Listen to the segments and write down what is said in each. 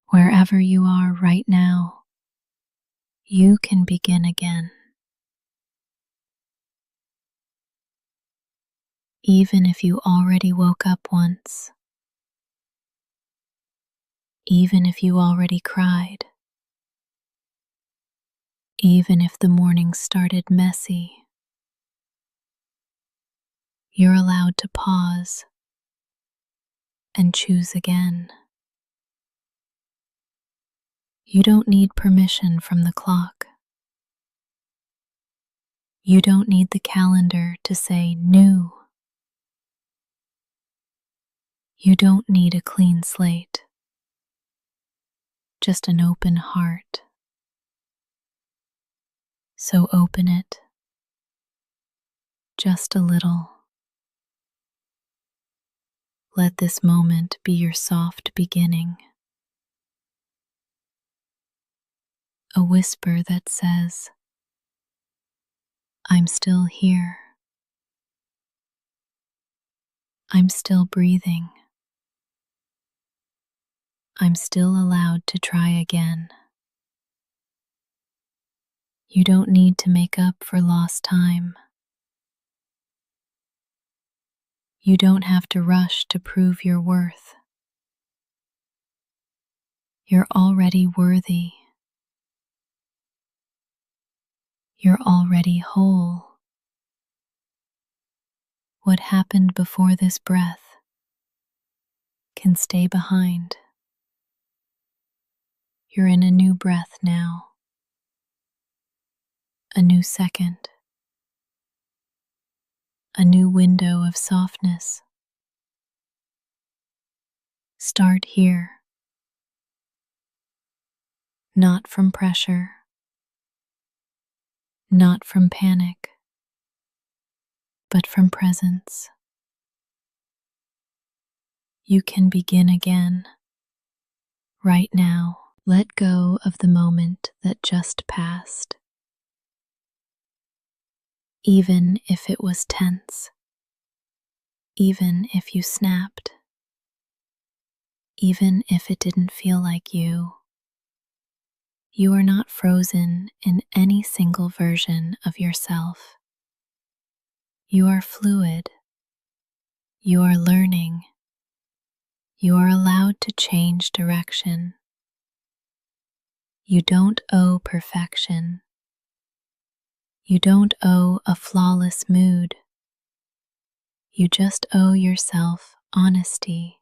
Wherever you are right now, you can begin again. Even if you already woke up once, even if you already cried, even if the morning started messy, you're allowed to pause and choose again. You don't need permission from the clock. You don't need the calendar to say new. You don't need a clean slate, just an open heart. So open it just a little. Let this moment be your soft beginning. A whisper that says, I'm still here. I'm still breathing. I'm still allowed to try again. You don't need to make up for lost time. You don't have to rush to prove your worth. You're already worthy. You're already whole. What happened before this breath can stay behind. You're in a new breath now. A new second. A new window of softness. Start here. Not from pressure. Not from panic. But from presence. You can begin again. Right now, let go of the moment that just passed. Even if it was tense. Even if you snapped. Even if it didn't feel like you. You are not frozen in any single version of yourself. You are fluid. You are learning. You are allowed to change direction. You don't owe perfection. You don't owe a flawless mood. You just owe yourself honesty.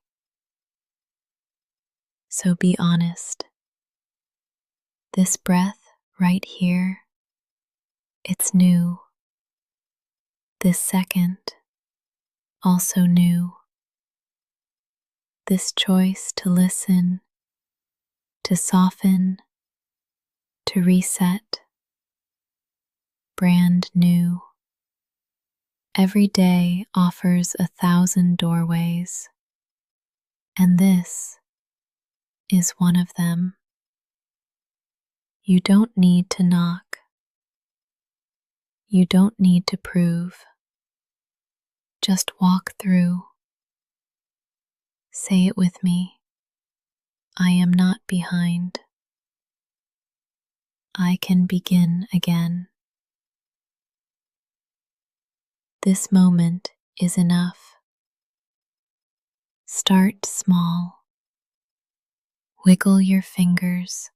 So be honest. This breath right here, it's new. This second, also new. This choice to listen, to soften, to reset, brand new. Every day offers 1,000 doorways, and this is one of them. You don't need to knock. You don't need to prove. Just walk through. Say it with me. I am not behind. I can begin again. This moment is enough. Start small. Wiggle your fingers.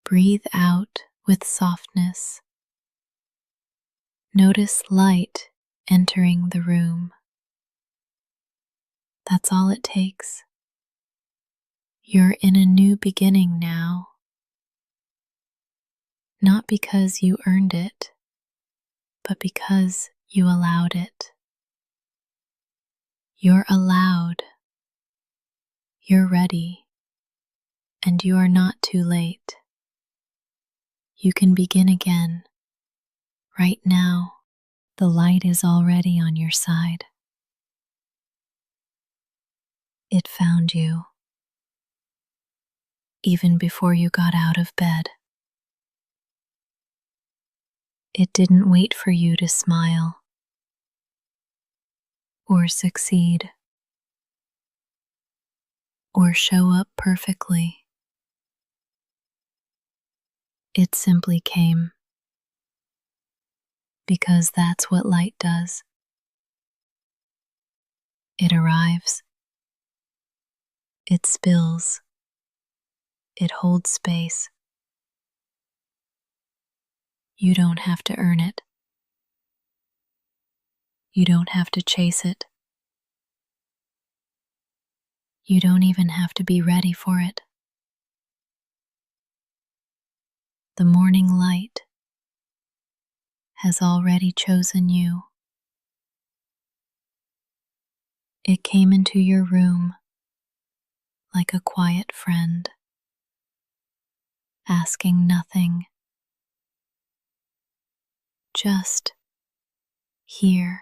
Breathe out with softness. Notice light entering the room. That's all it takes. You're in a new beginning now. Not because you earned it, but because you allowed it. You're allowed. You're ready. And you are not too late. You can begin again. Right now, the light is already on your side. It found you, even before you got out of bed. It didn't wait for you to smile or succeed. or show up perfectly. It simply came because that's what light does. It arrives, it spills, it holds space. You don't have to earn it. You don't have to chase it. You don't even have to be ready for it. The morning light has already chosen you. It came into your room like a quiet friend, asking nothing, just here,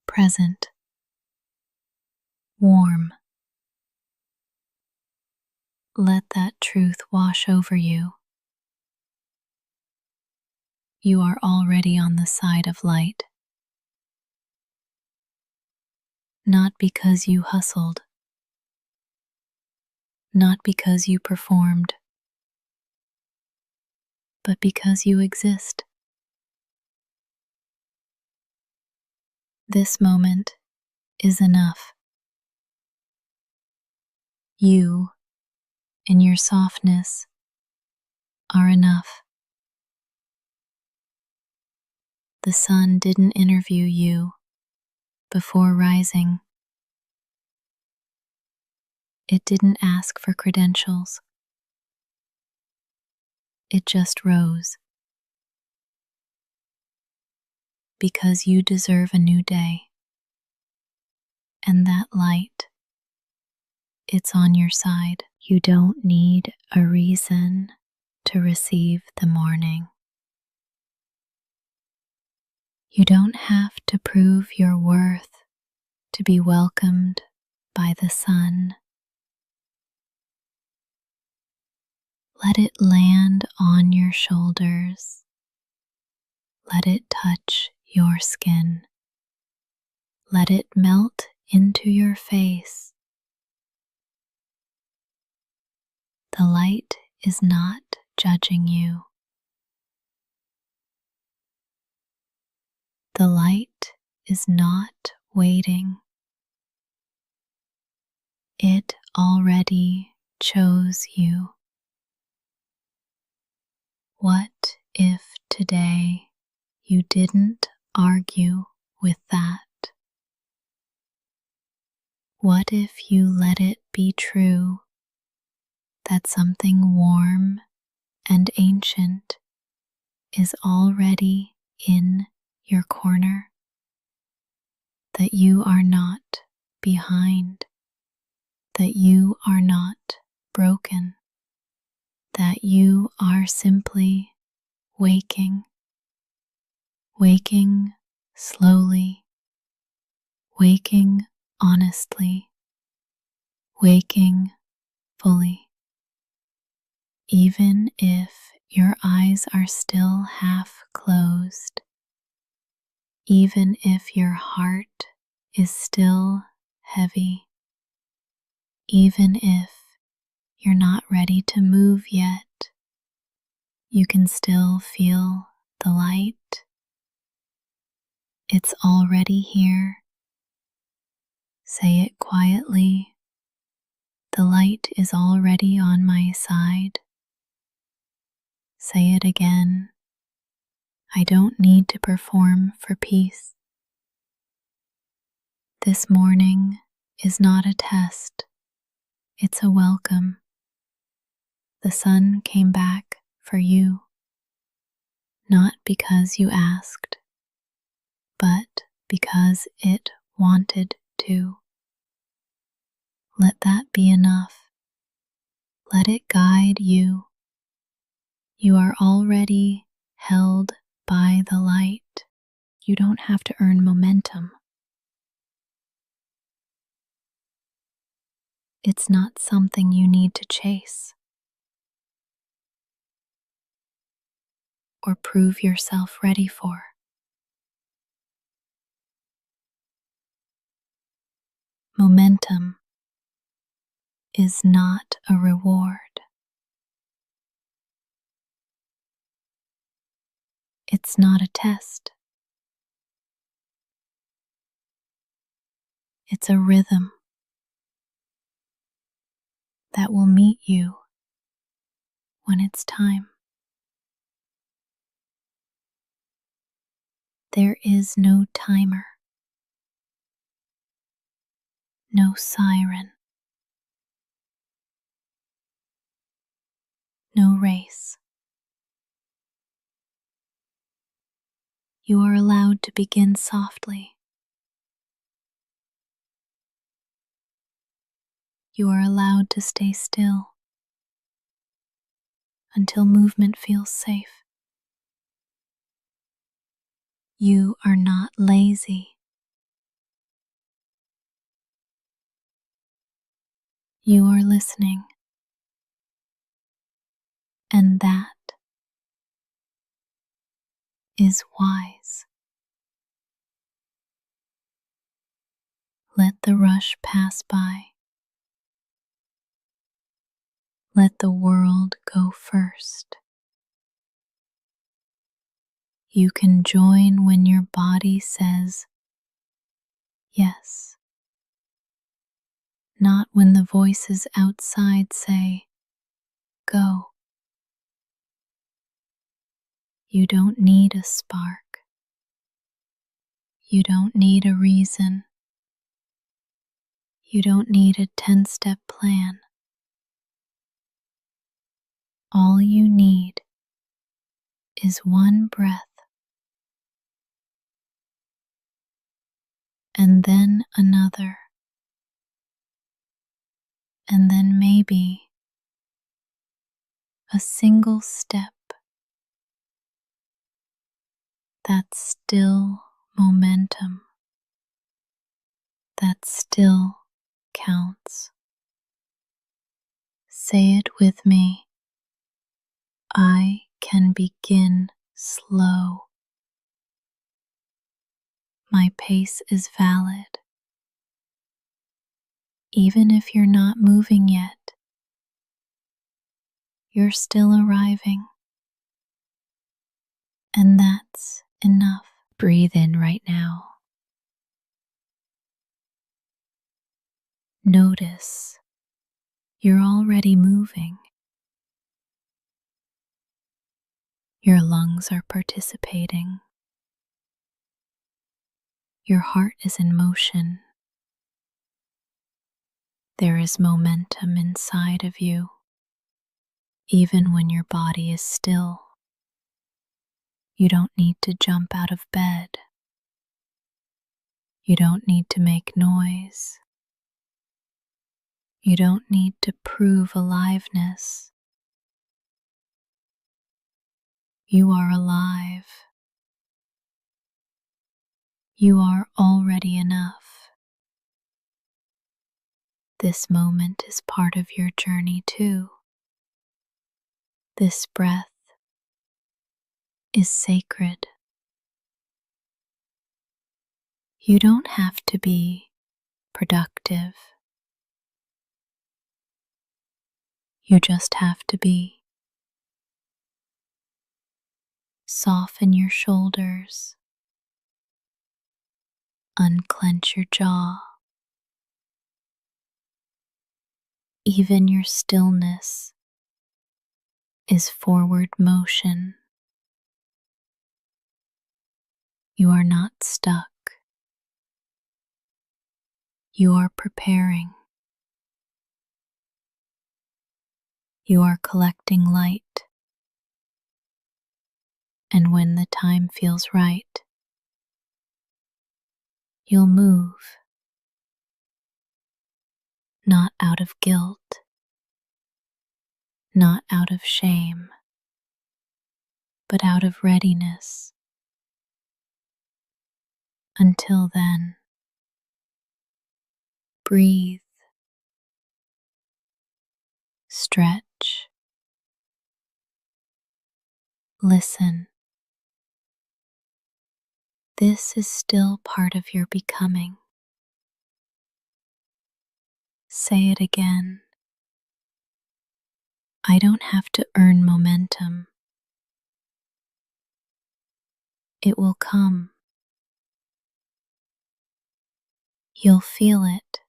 present, warm. Let that truth wash over you. You are already on the side of light, not because you hustled, not because you performed, but because you exist. This moment is enough. You, in your softness, are enough. The sun didn't interview you before rising. It didn't ask for credentials. It just rose. Because you deserve a new day. And that light, it's on your side. You don't need a reason to receive the morning. You don't have to prove your worth to be welcomed by the sun. Let it land on your shoulders. Let it touch your skin. Let it melt into your face. The light is not judging you. The light is not waiting. It already chose you. What if today you didn't argue with that? What if you let it be true that something warm and ancient is already in your corner? That you are not behind, that you are not broken, that you are simply waking, waking slowly, waking honestly, waking fully. Even if your eyes are still half closed, even if your heart is still heavy, even if you're not ready to move yet, you can still feel the light. It's already here. Say it quietly. The light is already on my side. Say it again. I don't need to perform for peace. This morning is not a test. It's a welcome. The sun came back for you, not because you asked, but because it wanted to. Let that be enough. Let it guide you. You are already held by the light. You don't have to earn momentum. It's not something you need to chase or prove yourself ready for. Momentum is not a reward. It's not a test. It's a rhythm that will meet you when it's time. There is no timer, no siren, no race. You are allowed to begin softly. You are allowed to stay still until movement feels safe. You are not lazy. You are listening, and that is wise. Let the rush pass by. Let the world go first. You can join when your body says yes, not when the voices outside say go. You don't need a spark. You don't need a reason. You don't need a 10-step plan. All you need is one breath, and then another, and then maybe a single step. That's still momentum. That still counts. Say it with me. I can begin slow. My pace is valid. Even if you're not moving yet, you're still arriving. And that's enough. Breathe in right now. Notice you're already moving. Your lungs are participating. Your heart is in motion. There is momentum inside of you, even when your body is still. You don't need to jump out of bed. You don't need to make noise. You don't need to prove aliveness. You are alive. You are already enough. This moment is part of your journey too. This breath is sacred. You don't have to be productive. You just have to be. Soften your shoulders. Unclench your jaw. Even your stillness is forward motion. You are not stuck. You are preparing. You are collecting light. And when the time feels right, you'll move. Not out of guilt, not out of shame, but out of readiness. Until then, breathe, stretch, listen. This is still part of your becoming. Say it again. I don't have to earn momentum. It will come. You'll feel it,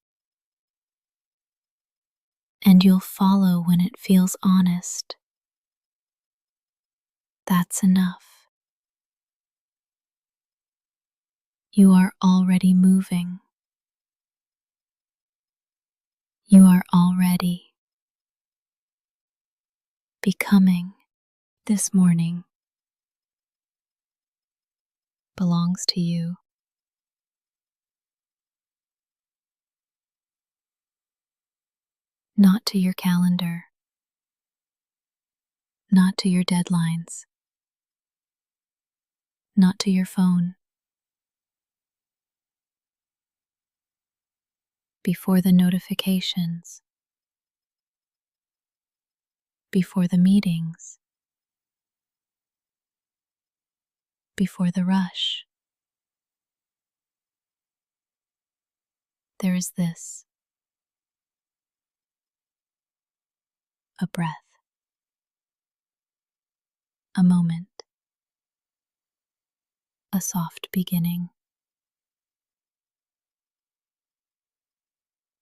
and you'll follow when it feels honest. That's enough. You are already moving. You are already becoming. This morning belongs to you. Not to your calendar, not to your deadlines, not to your phone. Before the notifications, before the meetings, before the rush, there is this: a breath, a moment, a soft beginning.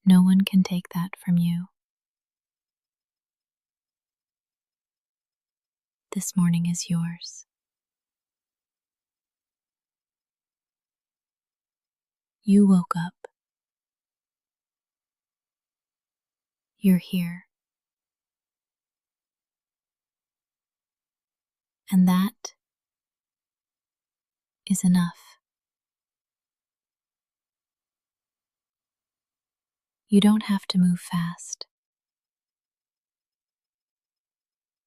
No one can take that from you. This morning is yours. You woke up. You're here. And that is enough. You don't have to move fast.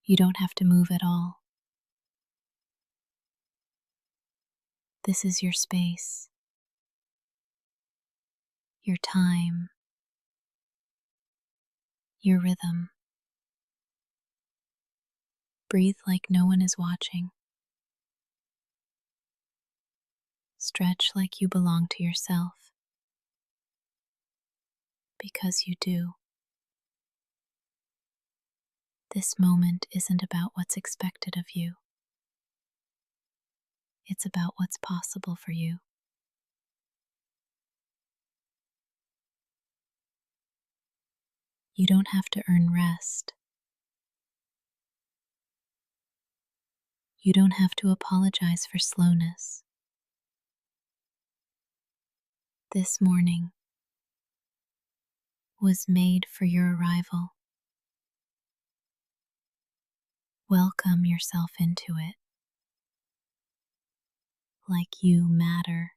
You don't have to move at all. This is your space, your time, your rhythm. Breathe like no one is watching. Stretch like you belong to yourself, because you do. This moment isn't about what's expected of you. It's about what's possible for you. You don't have to earn rest. You don't have to apologize for slowness. This morning was made for your arrival. Welcome yourself into it, like you matter,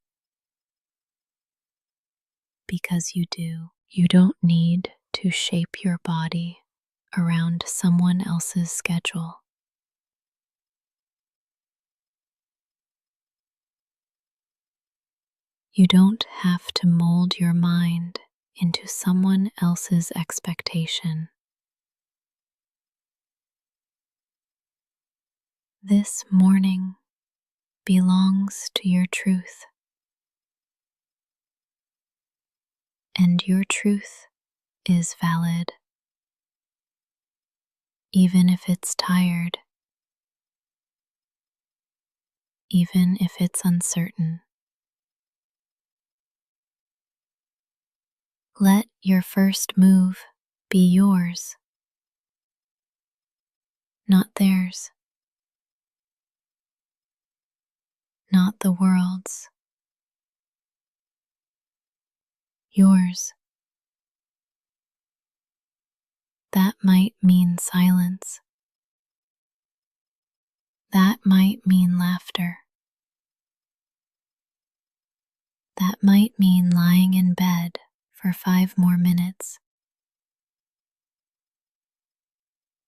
because you do. You don't need to shape your body around someone else's schedule. You don't have to mold your mind into someone else's expectation. This morning belongs to your truth, and your truth is valid, even if it's tired, even if it's uncertain. Let your first move be yours, not theirs, not the world's. Yours. That might mean silence. That might mean laughter. That might mean lying in bed for 5 more minutes.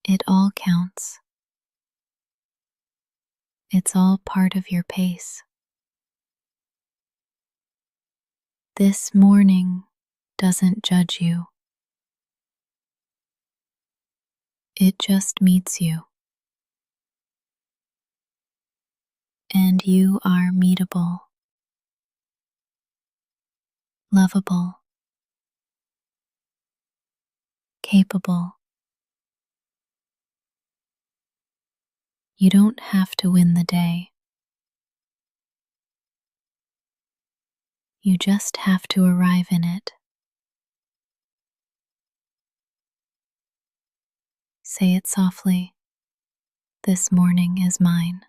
It all counts. It's all part of your pace. This morning doesn't judge you. It just meets you. And you are meetable, lovable, capable, You don't have to win the day. You just have to arrive in it. Say it softly. This morning is mine.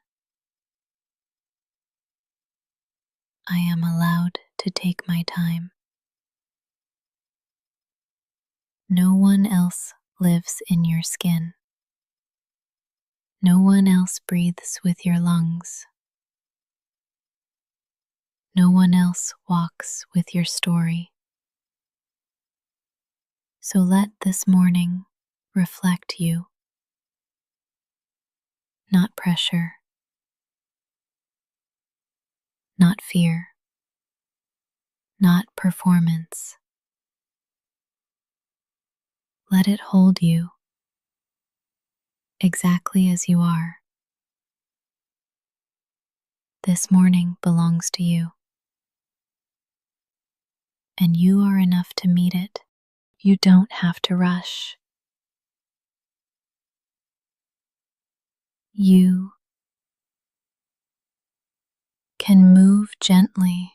I am allowed to take my time. No one else lives in your skin. No one else breathes with your lungs. No one else walks with your story. So let this morning reflect you, not pressure, not fear, not performance. Let it hold you exactly as you are. This morning belongs to you, and you are enough to meet it. You don't have to rush. You can move gently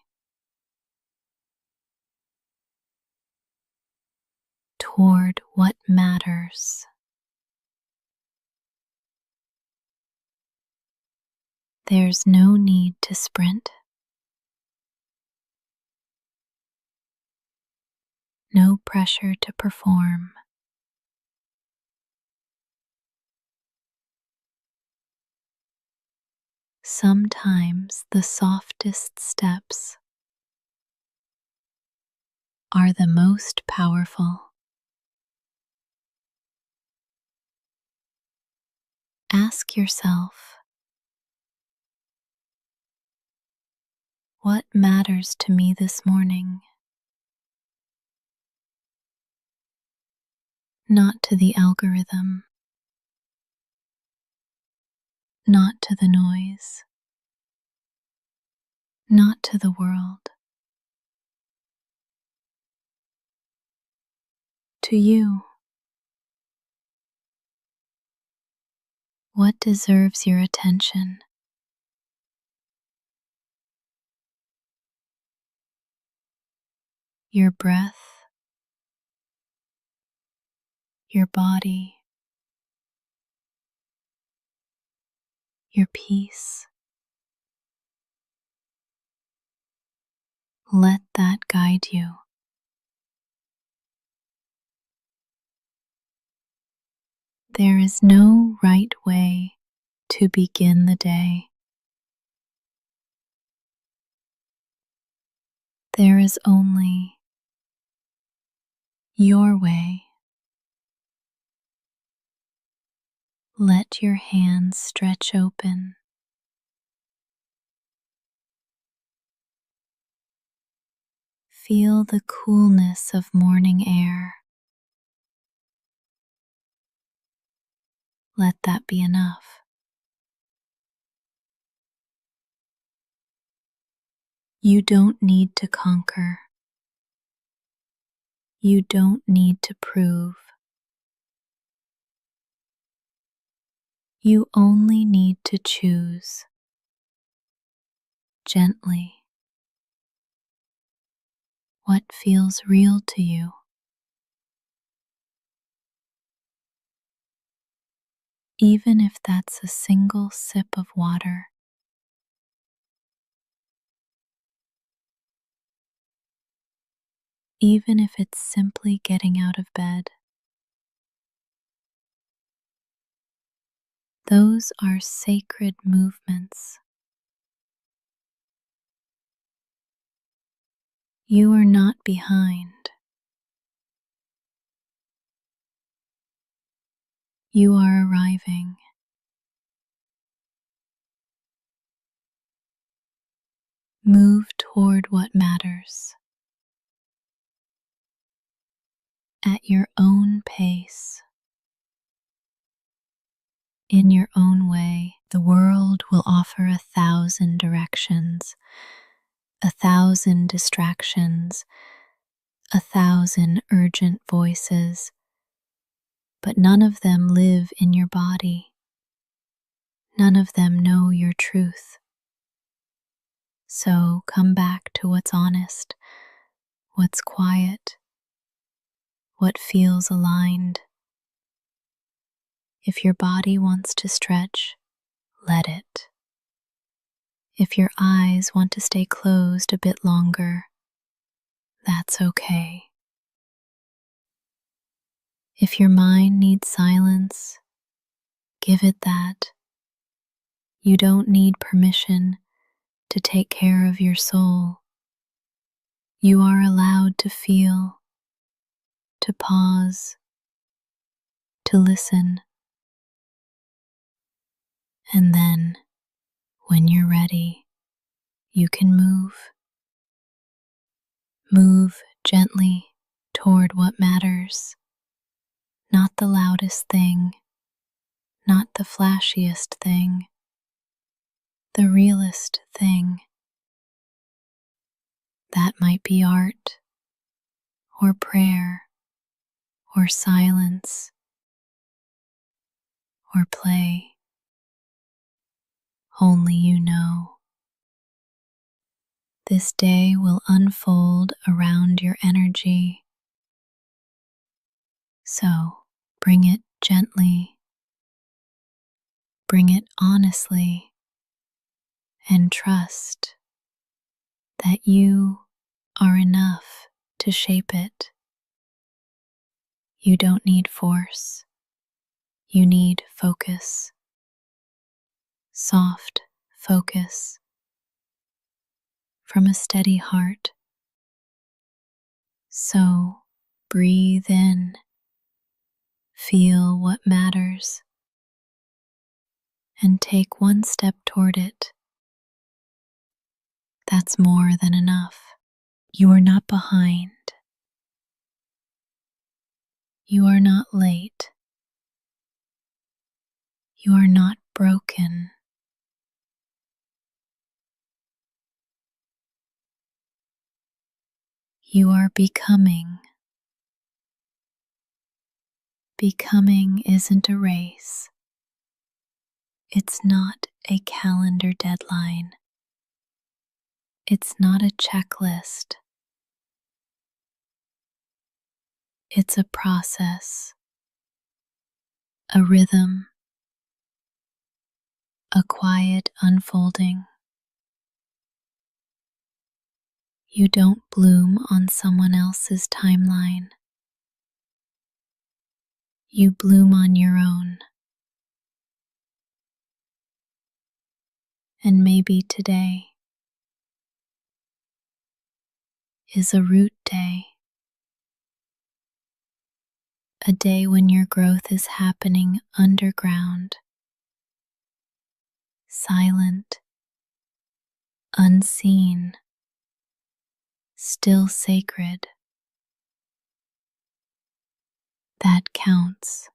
toward what matters. There's no need to sprint, no pressure to perform. Sometimes the softest steps are the most powerful. Ask yourself, what matters to me this morning? Not to the algorithm, not to the noise, not to the world. To you, what deserves your attention? Your breath, your body, your peace. Let that guide you. There is no right way to begin the day. There is only your way. Let your hands stretch open. Feel the coolness of morning air. Let that be enough. You don't need to conquer. You don't need to prove. You only need to choose gently what feels real to you. Even if that's a single sip of water, even if it's simply getting out of bed. Those are sacred movements. You are not behind. You are arriving. Move toward what matters at your own pace. In your own way, the world will offer 1,000 directions, 1,000 distractions, 1,000 urgent voices, but none of them live in your body. None of them know your truth. So come back to what's honest, what's quiet, what feels aligned. If your body wants to stretch, let it. If your eyes want to stay closed a bit longer, that's okay. If your mind needs silence, give it that. You don't need permission to take care of your soul. You are allowed to feel, to pause, to listen. And then, when you're ready, you can move. Move gently toward what matters. Not the loudest thing, not the flashiest thing, the realest thing. That might be art, or prayer, or silence, or play. Only you know. This day will unfold around your energy. So bring it gently, bring it honestly, and trust that you are enough to shape it. You don't need force. You need focus. Soft focus from a steady heart. So breathe in. Feel what matters. And take one step toward it. That's more than enough. You are not behind. You are not late. You are not broken. You are becoming. Becoming isn't a race. It's not a calendar deadline. It's not a checklist. It's a process, a rhythm, a quiet unfolding. You don't bloom on someone else's timeline. You bloom on your own. And maybe today is a root day. A day when your growth is happening underground, silent, unseen, still sacred. That counts.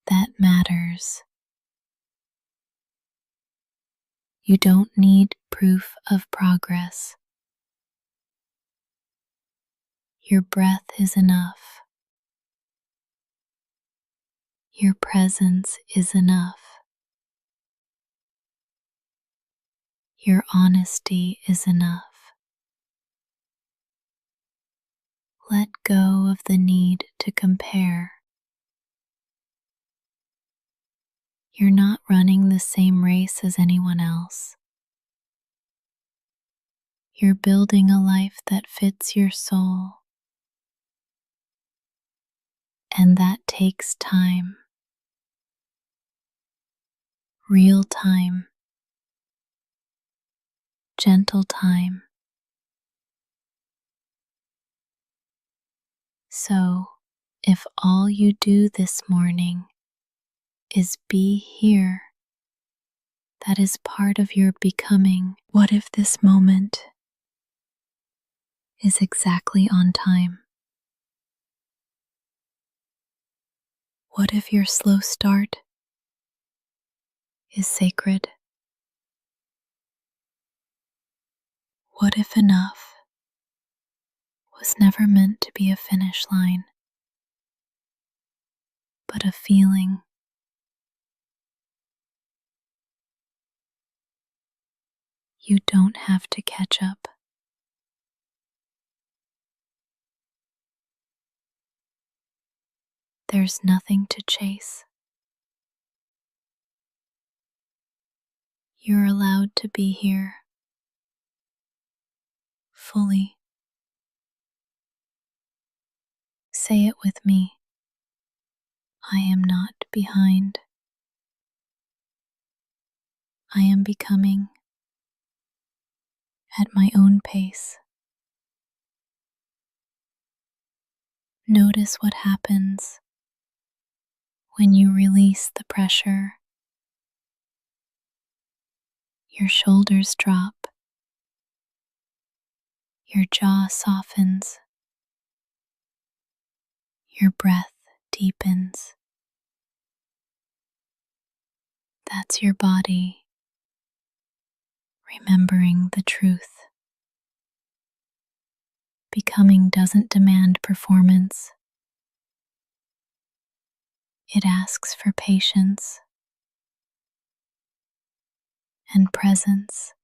That matters. You don't need proof of progress. Your breath is enough. Your presence is enough. Your honesty is enough. Let go of the need to compare. You're not running the same race as anyone else. You're building a life that fits your soul. And that takes time. Real time. Gentle time. So, if all you do this morning is be here, that is part of your becoming. What if this moment is exactly on time? What if your slow start is sacred? What if enough was never meant to be a finish line, but a feeling You don't have to catch up. There's nothing to chase. You're allowed to be here fully. Say it with me. I am not behind. I am becoming at my own pace. Notice what happens when you release the pressure. Your shoulders drop. Your jaw softens. Your breath deepens. That's your body remembering the truth. Becoming doesn't demand performance. It asks for patience and presence.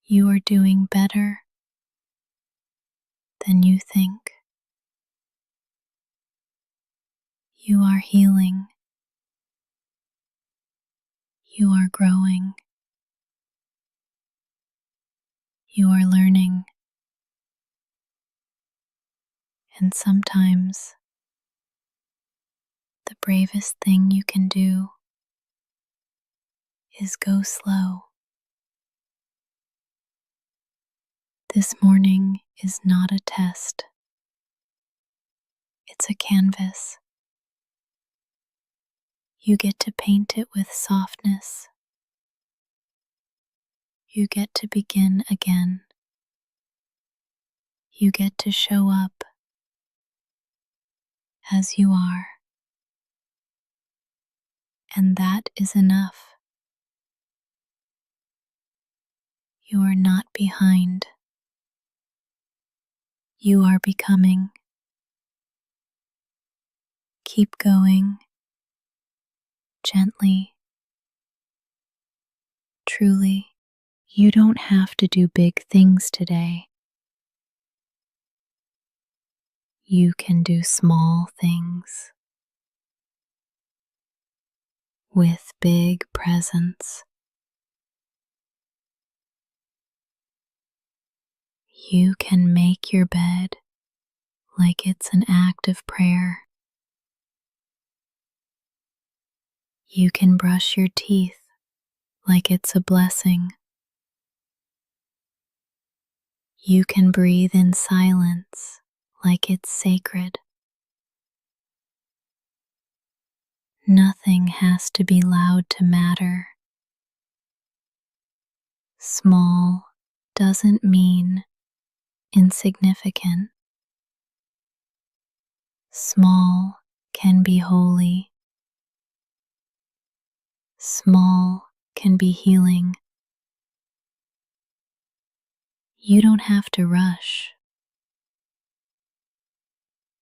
You are doing better than you think. You are healing. You are growing. You are learning. And sometimes the bravest thing you can do is go slow. This morning is not a test. It's a canvas. You get to paint it with softness. You get to begin again. You get to show up as you are. And that is enough. You are not behind. You are becoming. Keep going, gently, truly. You don't have to do big things today. You can do small things with big presence. You can make your bed like it's an act of prayer. You can brush your teeth like it's a blessing. You can breathe in silence like it's sacred. Nothing has to be loud to matter. Small doesn't mean insignificant. Small can be holy. Small can be healing. You don't have to rush.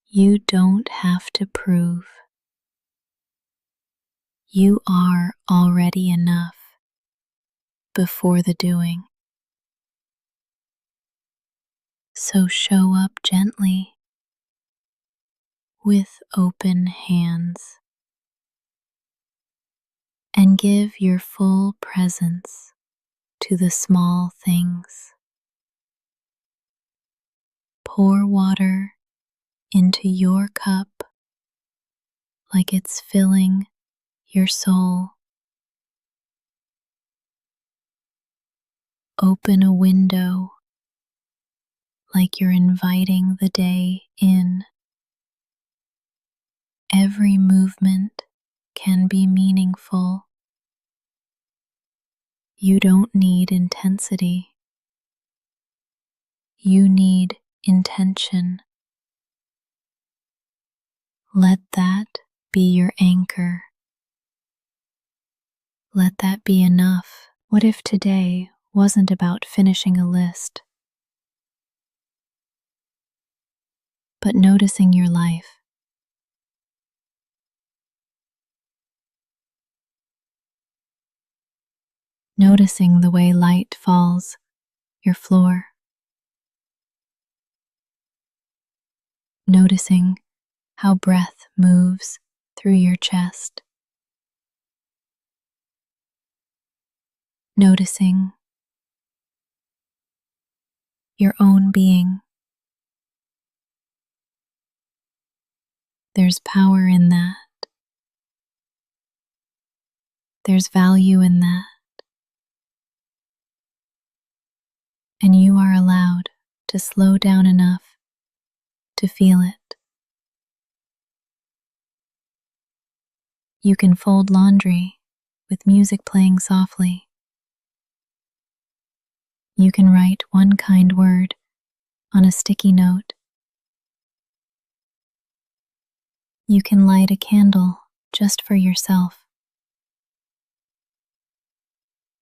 You don't have to prove. You are already enough before the doing. So show up gently with open hands and give your full presence to the small things. Pour water into your cup like it's filling your soul. Open a window like you're inviting the day in. Every movement can be meaningful. You don't need intensity. You need intention. Let that be your anchor. Let that be enough. What if today wasn't about finishing a list, but noticing your life? noticing the way light falls your floor, noticing how breath moves through your chest, noticing your own being. There's power in that. There's value in that. And you are allowed to slow down enough to feel it. You can fold laundry with music playing softly. You can write one kind word on a sticky note. You can light a candle just for yourself.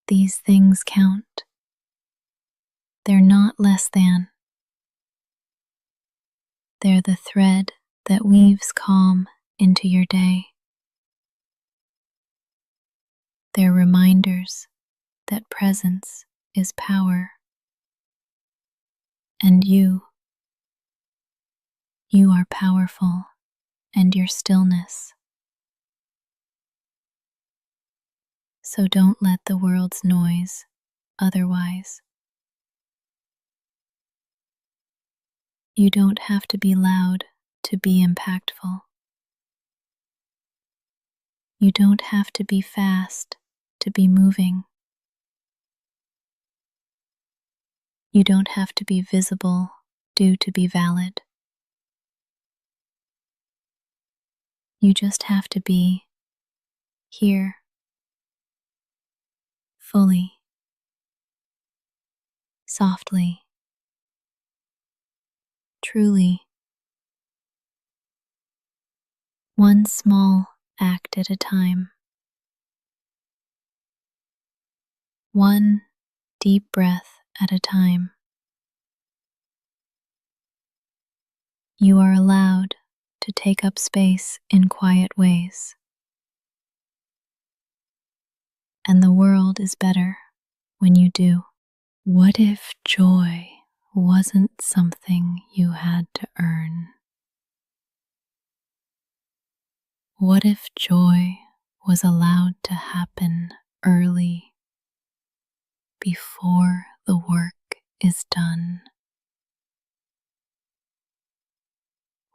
These things count. They're not less than. They're the thread that weaves calm into your day. They're reminders that presence is power. And you are powerful, and your stillness. So don't let the world's noise otherwise. You don't have to be loud to be impactful. You don't have to be fast to be moving. You don't have to be visible to be valid. You just have to be here, fully, softly, truly. One small act at a time. One deep breath at a time. You are allowed to take up space in quiet ways. And the world is better when you do. What if joy wasn't something you had to earn? What if joy was allowed to happen early, before the work is done?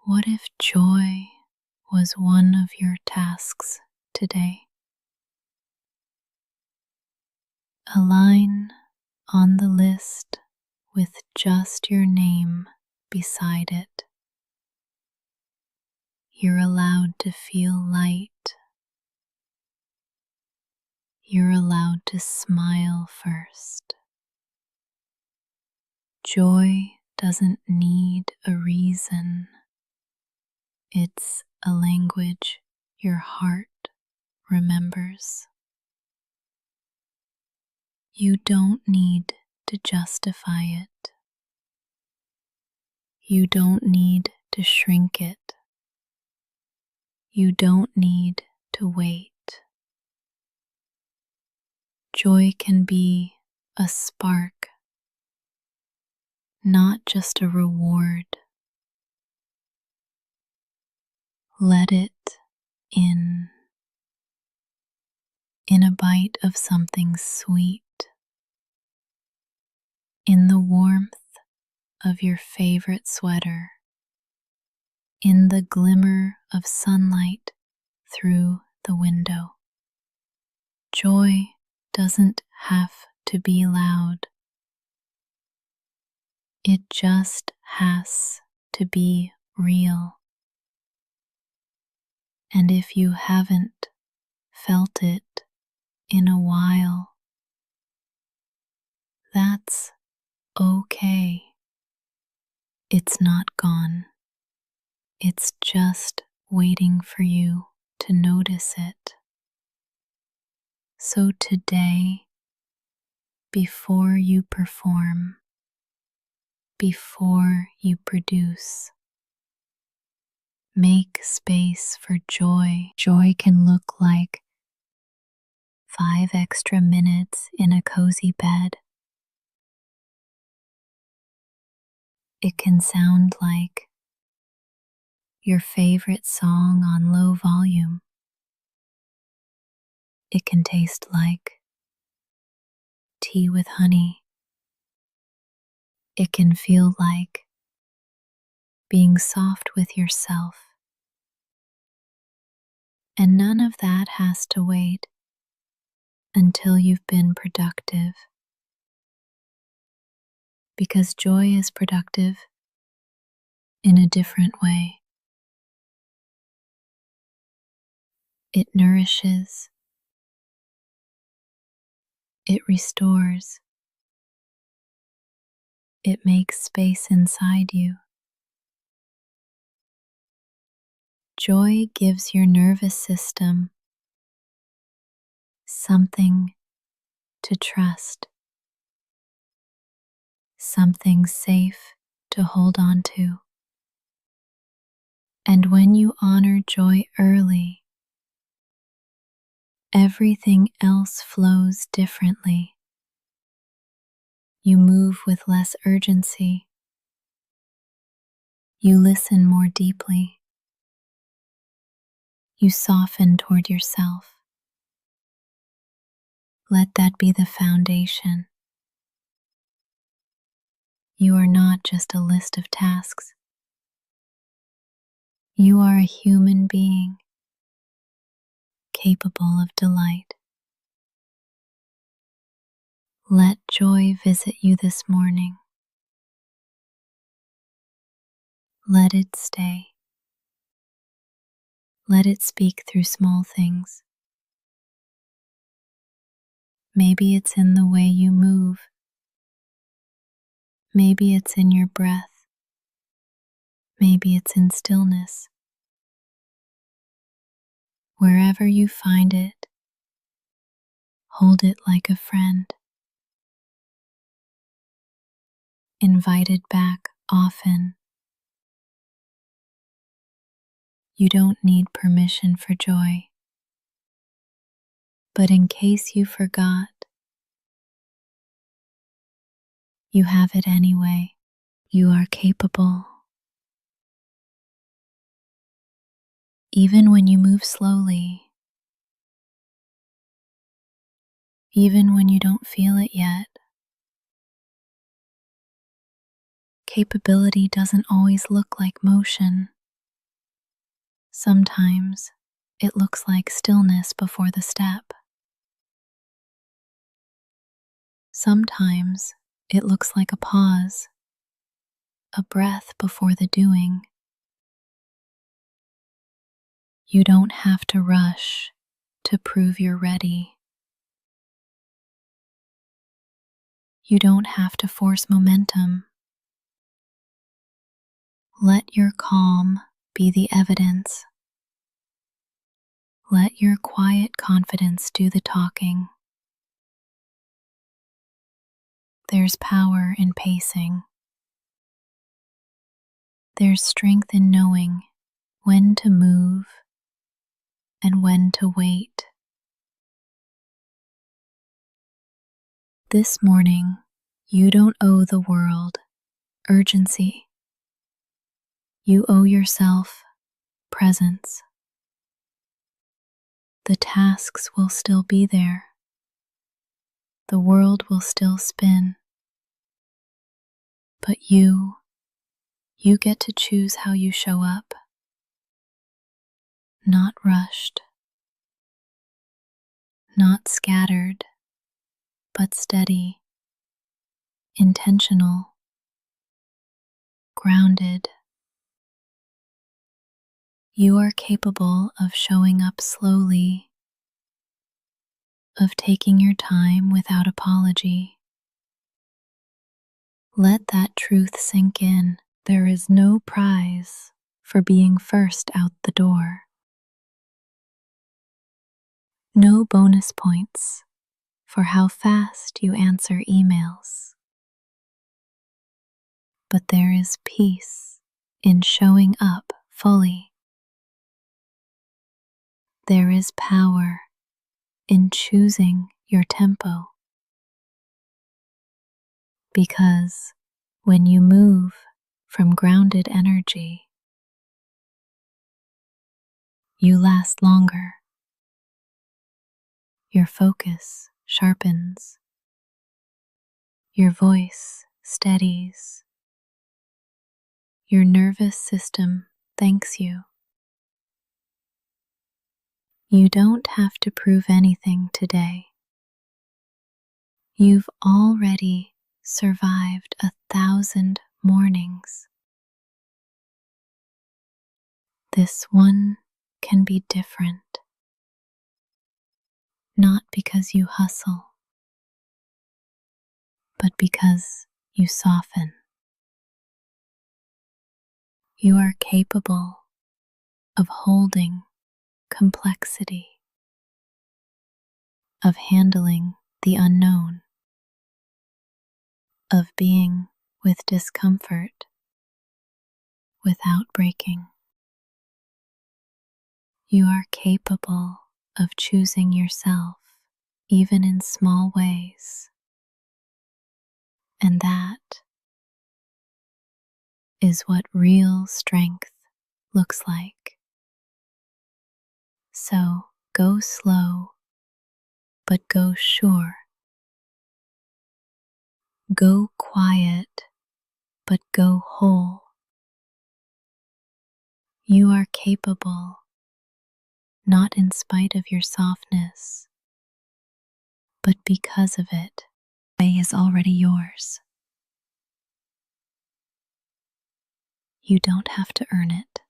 What if joy was one of your tasks today? A line on the list with just your name beside it. You're allowed to feel light. You're allowed to smile first. Joy doesn't need a reason. It's a language your heart remembers. You don't need to justify it. You don't need to shrink it. You don't need to wait. Joy can be a spark, not just a reward. Let it in a bite of something sweet, in the warmth of your favorite sweater, in the glimmer of sunlight through the window. Joy doesn't have to be loud. It just has to be real. And if you haven't felt it in a while, that's okay. It's not gone. It's just waiting for you to notice it. So today, before you perform, before you produce, make space for joy. Joy can look like 5 extra minutes in a cozy bed. It can sound like your favorite song on low volume. It can taste like tea with honey. It can feel like being soft with yourself. And none of that has to wait until you've been productive. Because joy is productive in a different way. It nourishes, it restores, it makes space inside you. Joy gives your nervous system something to trust, something safe to hold on to. And when you honor joy early, everything else flows differently. You move with less urgency. You listen more deeply. You soften toward yourself. Let that be the foundation. You are not just a list of tasks. You are a human being capable of delight. Let joy visit you this morning. Let it stay. Let it speak through small things. Maybe it's in the way you move. Maybe it's in your breath. Maybe it's in stillness. Wherever you find it, hold it like a friend. Invite it back often. You don't need permission for joy. But in case you forgot, you have it anyway. You are capable. Even when you move slowly, even when you don't feel it yet, capability doesn't always look like motion. Sometimes it looks like stillness before the step. Sometimes it looks like a pause, a breath before the doing. You don't have to rush to prove you're ready. You don't have to force momentum. Let your calm be the evidence. Let your quiet confidence do the talking. There's power in pacing. There's strength in knowing when to move and when to wait. This morning, you don't owe the world urgency. You owe yourself presence. The tasks will still be there. The world will still spin. But you get to choose how you show up. Not rushed, not scattered, but steady, intentional, grounded. You are capable of showing up slowly, of taking your time without apology. Let that truth sink in. There is no prize for being first out the door. No bonus points for how fast you answer emails. But there is peace in showing up fully. There is power in choosing your tempo, because when you move from grounded energy, you last longer. Your focus sharpens, your voice steadies, your nervous system thanks you. You don't have to prove anything today. You've already survived 1,000 mornings. This one can be different, not because you hustle, but because you soften. You are capable of holding complexity, of handling the unknown, of being with discomfort without breaking. You are capable of choosing yourself, even in small ways. And that is what real strength looks like. So go slow, but go sure. Go quiet, but go whole. You are capable, not in spite of your softness, but because of it. The way is already yours. You don't have to earn it.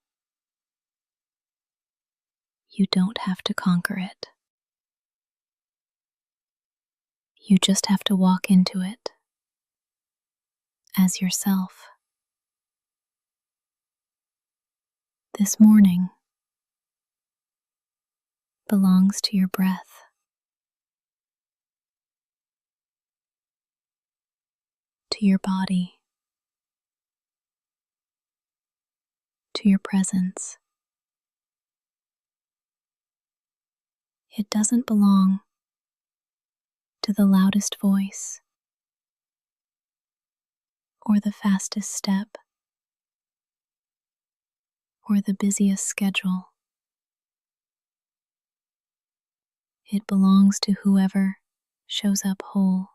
You don't have to conquer it. You just have to walk into it as yourself. This morning belongs to your breath, to your body, to your presence. It doesn't belong to the loudest voice or the fastest step or the busiest schedule. It belongs to whoever shows up whole.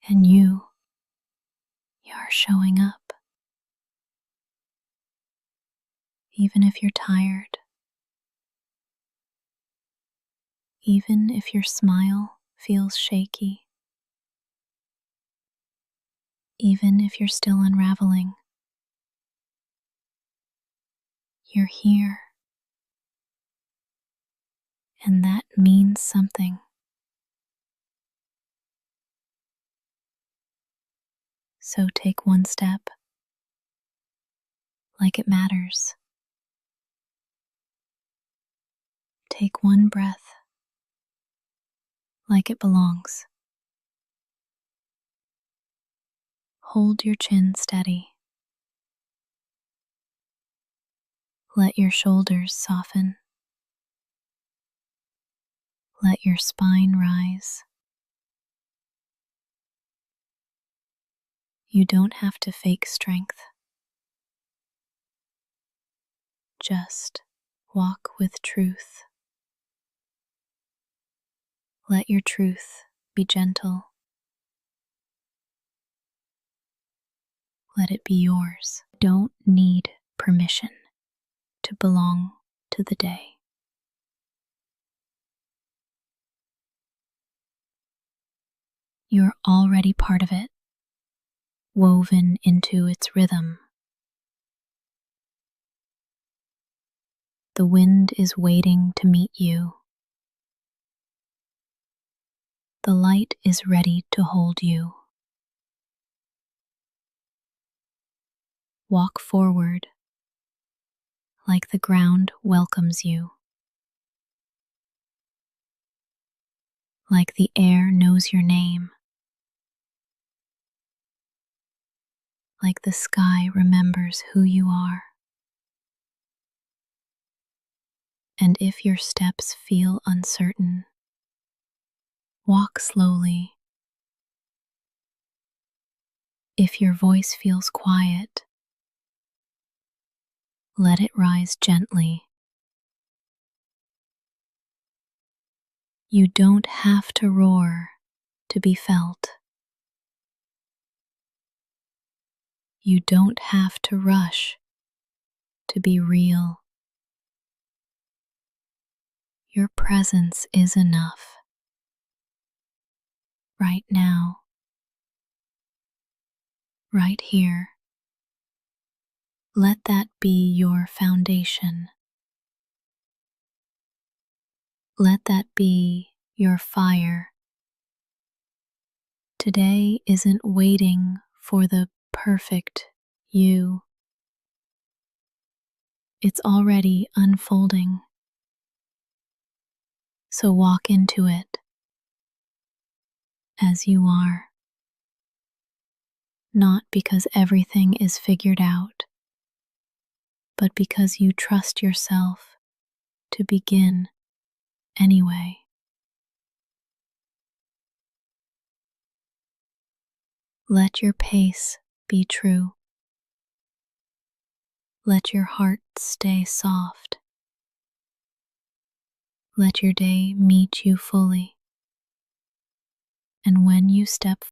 And you're showing up. Even if you're tired, even if your smile feels shaky, even if you're still unraveling, you're here. And that means something. So take one step like it matters. Take one breath like it belongs. Hold your chin steady. Let your shoulders soften. Let your spine rise. You don't have to fake strength. Just walk with truth. Let your truth be gentle. Let it be yours. Don't need permission to belong to the day. You're already part of it, woven into its rhythm. The wind is waiting to meet you. The light is ready to hold you. Walk forward like the ground welcomes you, like the air knows your name, like the sky remembers who you are. And if your steps feel uncertain, walk slowly. If your voice feels quiet, let it rise gently. You don't have to roar to be felt. You don't have to rush to be real. Your presence is enough. Right now, right here. Let that be your foundation. Let that be your fire. Today isn't waiting for the perfect you. It's already unfolding. So walk into it as you are. Not because everything is figured out, but because you trust yourself to begin anyway. Let your pace be true. Let your heart stay soft. Let your day meet you fully. And when you step